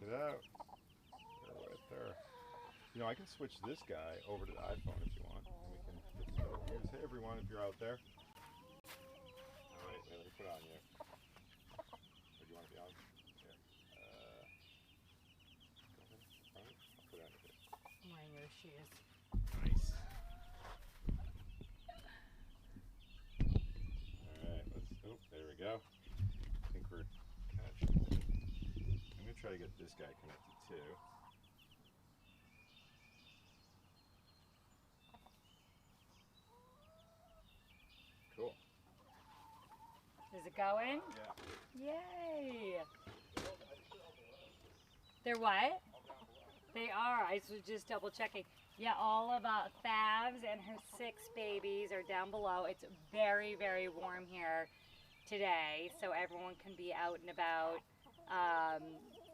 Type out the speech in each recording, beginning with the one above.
Check it out. They're right there. You know, I can switch this guy over to the iPhone if you want. And we can get the better views. Hey everyone, if you're out there. Alright, let me put it on you. Or do you want to be on? Here. Go ahead. Alright, I'll put it on your face. I'm wearing your shoes. Nice. Alright, let's, oh, there we go. I think we're catching. I'm going to try to get this guy connected too. Cool. Is it going? Yeah. Yay! They're what? They are. I was just double checking. Yeah, all of Favs and her 6 babies are down below. It's very, very warm here today, so everyone can be out and about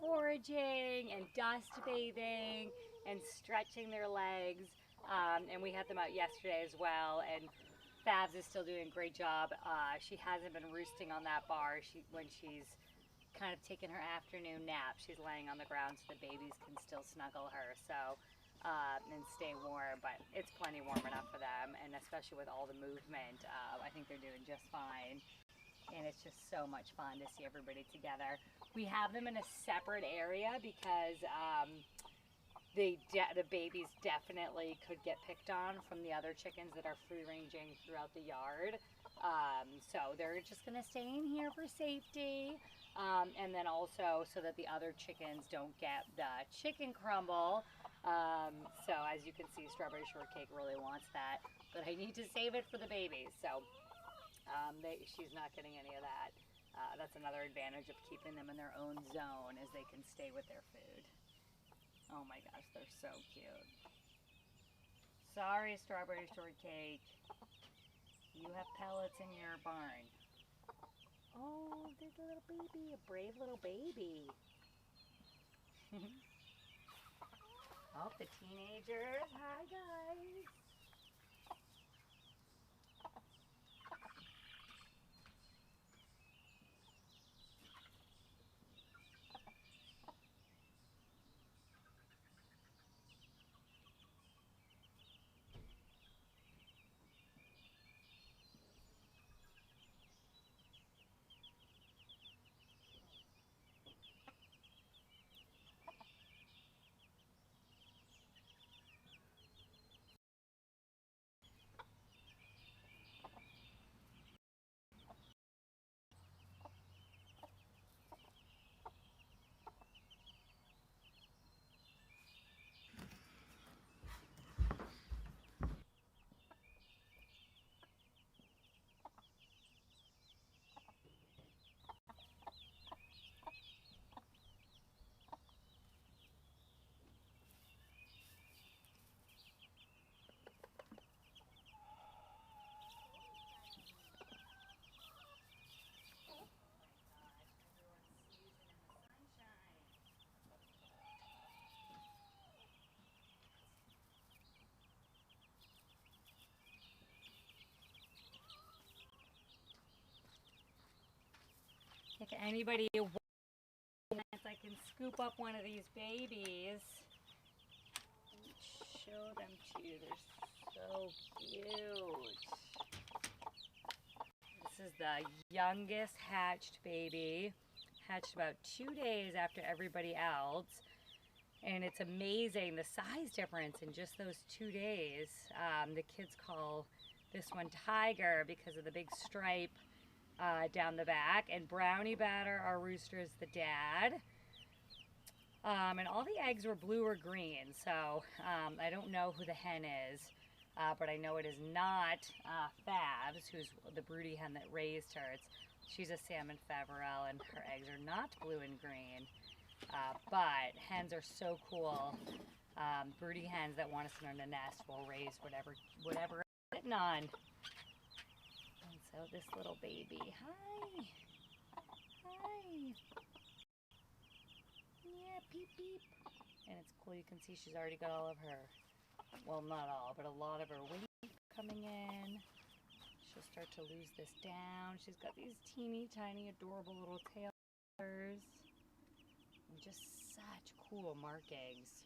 foraging and dust bathing and stretching their legs. And we had them out yesterday as well. And Favs is still doing a great job. She hasn't been roosting on that bar when she's kind of taking her afternoon nap. She's laying on the ground so the babies can still snuggle her and stay warm, but it's plenty warm enough for them, and especially with all the movement, I think they're doing just fine. And it's just so much fun to see everybody together. We have them in a separate area because the babies definitely could get picked on from the other chickens that are free ranging throughout the yard. So they're just gonna stay in here for safety. And then also so that the other chickens don't get the chicken crumble. So as you can see, Strawberry Shortcake really wants that, but I need to save it for the babies. So she's not getting any of that. That's another advantage of keeping them in their own zone, is they can stay with their food. Oh my gosh, they're so cute. Sorry, Strawberry Shortcake. You have pellets in your barn. Oh, there's a little baby, a brave little baby. Oh, the teenagers. Hi, guys. If anybody wants, I can scoop up one of these babies and show them to you. They're so cute. This is the youngest hatched baby. Hatched about 2 days after everybody else. And it's amazing the size difference in just those 2 days. The kids call this one Tiger because of the big stripe down the back. And Brownie Batter, our rooster, is the dad. And all the eggs were blue or green, so I don't know who the hen is, but I know it is not Fabs, who's the broody hen that raised her. She's a salmon Faverelle, and her eggs are not blue and green. But hens are so cool. Broody hens that want to sit on a nest will raise whatever it's sitting on. And so this little baby, hi. Yeah, peep peep. And it's cool, you can see she's already got all of her, well, not all, but a lot of her wings coming in. She'll start to lose this down. She's got these teeny tiny adorable little tails. just such cool markings.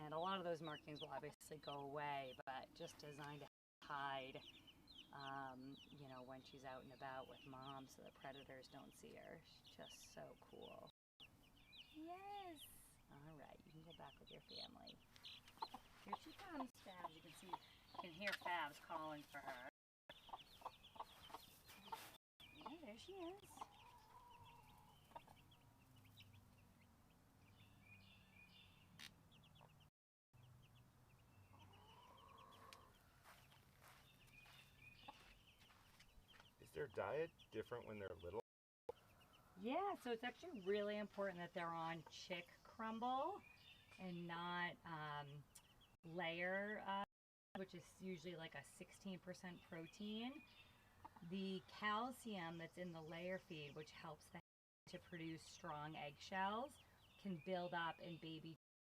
And a lot of those markings will obviously go away, but just designed to hide, you know, when she's out and about with mom so that predators don't see her. She's just so cool. Yes. All right, you can go back with your family. Here she comes, Fabs. You can hear Fabs calling for her. Yeah, there she is. Is their diet different when they're little? Yeah, so it's actually really important that they're on chick crumble and not layer, which is usually like a 16% protein. The calcium that's in the layer feed, which helps the to produce strong eggshells, can build up in baby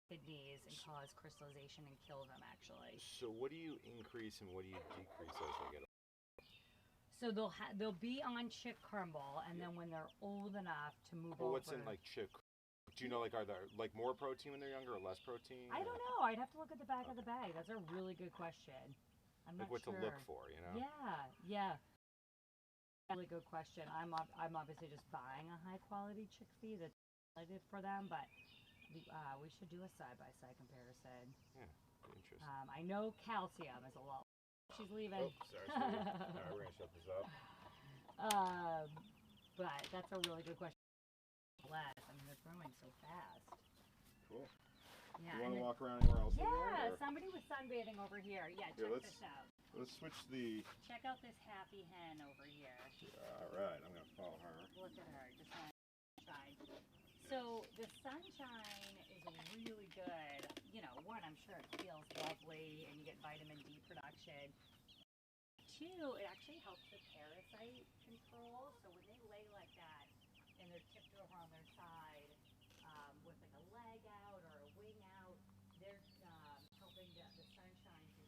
kidneys and cause crystallization and kill them actually. So what do you increase and what do you decrease as they get older? So they'll be on chick crumble, and then when they're old enough to move over. What's in like chick? Do you know, like, are there like more protein when they're younger or less protein? I don't know. I'd have to look at the back of the bag. That's a really good question. I'm like not what sure. to look for, you know? Yeah. Really good question. I'm obviously just buying a high quality chick feed that's related for them, but we should do a side-by-side comparison. Yeah, interesting. I know calcium is a lot. She's leaving. Oh, sorry. All right, we're gonna shut this up. But that's a really good question. Less. I mean, they're growing so fast. Cool. Yeah. You want to walk around anywhere else? Yeah, somebody was sunbathing over here. Yeah, check this out. Let's switch the. Check out this happy hen over here. All right, I'm gonna follow her. Look at her, just on sunshine. So the sunshine is really good. You know, one, I'm sure it feels lovely, and you get vitamin D production. Two, it actually helps with parasite control. So when they lay like that, and they're tipped over on their side, with like a leg out or a wing out, they're helping the sunshine to,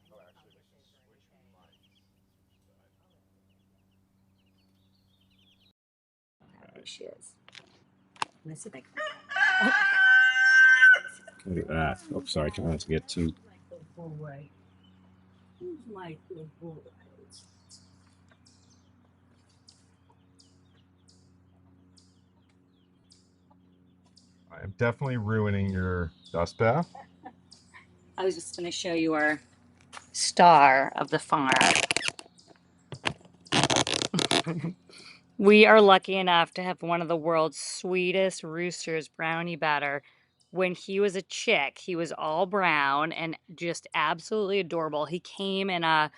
you know, any funguses or anything. There she is. Let's see if I can. Look at that. Oh, sorry, trying not to get too. Who's my good boy? I am definitely ruining your dust bath. I was just going to show you our star of the farm. We are lucky enough to have one of the world's sweetest roosters, Brownie Batter. When he was a chick, he was all brown and just absolutely adorable. He came in a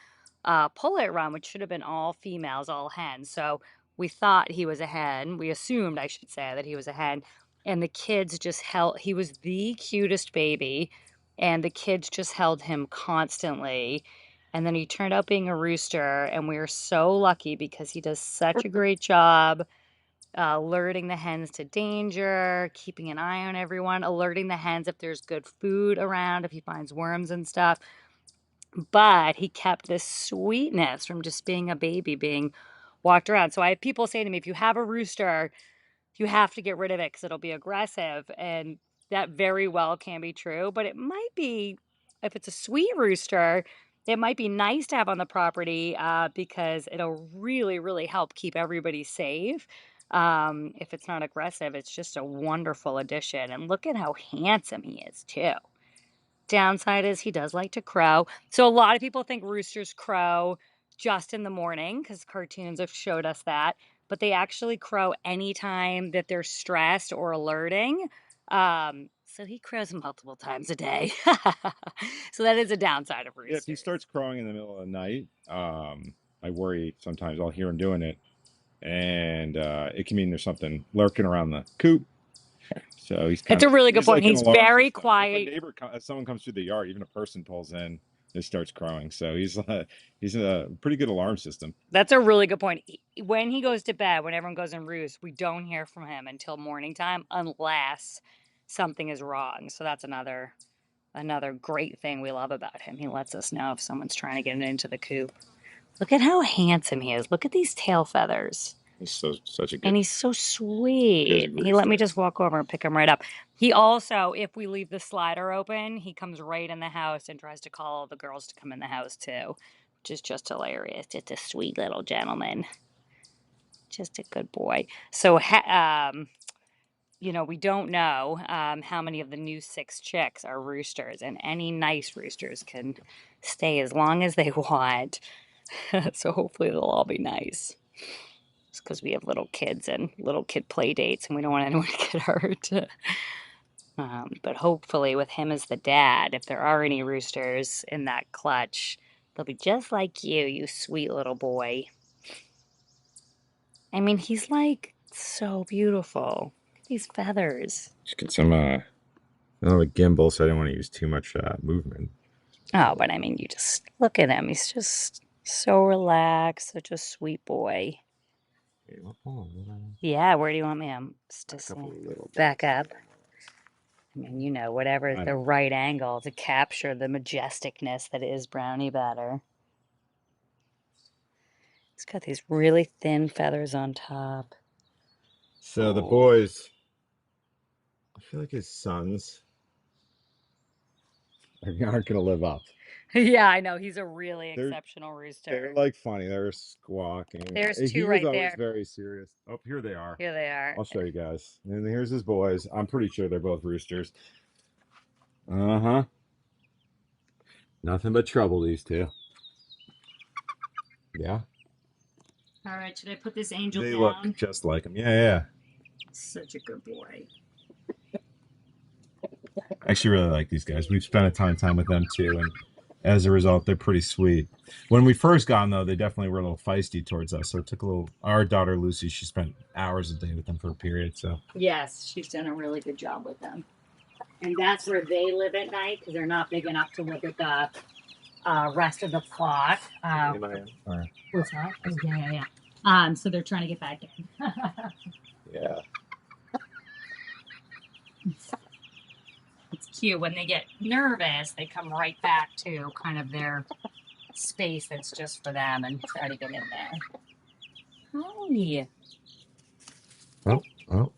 pullet run, which should have been all females, all hens. So we thought he was a hen. We assumed, I should say, that he was a hen. And the kids just he was the cutest baby. And the kids just held him constantly. And then he turned out being a rooster. And we were so lucky because he does such a great job alerting the hens to danger, keeping an eye on everyone, alerting the hens if there's good food around, if he finds worms and stuff. But he kept this sweetness from just being a baby, being walked around. So I have people say to me, if you have a rooster, you have to get rid of it because it'll be aggressive. And that very well can be true. But it might be, if it's a sweet rooster, it might be nice to have on the property because it'll really, really help keep everybody safe. If it's not aggressive, it's just a wonderful addition. And look at how handsome he is, too. Downside is he does like to crow. So a lot of people think roosters crow just in the morning because cartoons have showed us that, but they actually crow anytime that they're stressed or alerting. So he crows multiple times a day. So that is a downside of roosters. Yeah, if he starts crowing in the middle of the night, I worry sometimes I'll hear him doing it, and it can mean there's something lurking around the coop. So It's a really good point. Like He's very quiet. If a neighbor, someone comes through the yard, even a person pulls in, it starts crowing. So he's a pretty good alarm system. That's a really good point. When he goes to bed, when everyone goes in roost, we don't hear from him until morning time unless something is wrong. So that's another great thing we love about him. He lets us know if someone's trying to get into the coop. Look at how handsome he is. Look at these tail feathers. He's such a good. And he's so Good sweet. He let me rooster. just walk over and pick him right up. He also, if we leave the slider open, he comes right in the house and tries to call all the girls to come in the house too, which is just hilarious. Just a sweet little gentleman. Just a good boy. So, we don't know how many of the new 6 chicks are roosters, and any nice roosters can stay as long as they want. So hopefully they'll all be nice. It's because we have little kids and little kid play dates, and we don't want anyone to get hurt. But hopefully, with him as the dad, if there are any roosters in that clutch, they'll be just like you sweet little boy. I mean, he's like so beautiful. These feathers. Just get some a gimbal, so I didn't want to use too much movement. Oh, but I mean, you just look at him. He's just so relaxed, such a sweet boy. Yeah, where do you want me? I'm just back up. I mean, whatever the right angle to capture the majesticness that is Brownie Batter. He's got these really thin feathers on top. So the boys, I feel like his sons aren't gonna live up. Yeah, I know. He's a really They're exceptional rooster. they're like funny. They're squawking. There's He two was right always there. very serious. Oh, here they are. Here they are. I'll show you guys. And here's his boys. I'm pretty sure they're both roosters. Uh-huh. Nothing but trouble, these two. Yeah. All right, should I put this angel They down? look just like him. Yeah. Such a good boy. I actually really like these guys. We've spent a ton of time with them too, and as a result, they're pretty sweet. When we first got them, though, they definitely were a little feisty towards us. So it took a little. Our daughter Lucy, she spent hours a day with them for a period. So yes, she's done a really good job with them. And that's where they live at night because they're not big enough to live at the rest of the flock. What's that? Oh, yeah. So they're trying to get back in. yeah. It's cute. When they get nervous, they come right back to kind of their space that's just for them and try to get in there. Hi. Oh.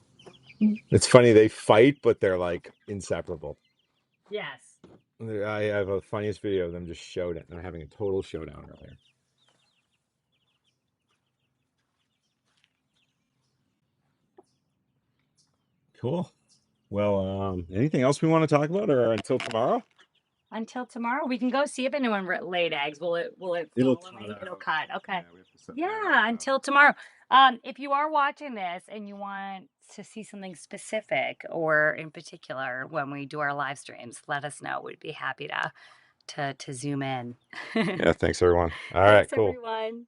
It's funny. They fight, but they're like inseparable. Yes. I have a funniest video of them just showed it. They're having a total showdown earlier. Cool. Well, anything else we want to talk about, or until tomorrow? Until tomorrow, we can go see if anyone laid eggs. Will it It'll fall? cut It'll out. cut. Okay. Yeah, Until tomorrow. If you are watching this and you want to see something specific or in particular when we do our live streams, let us know. We'd be happy to zoom in. Yeah, thanks everyone. All Thanks, right, cool. everyone.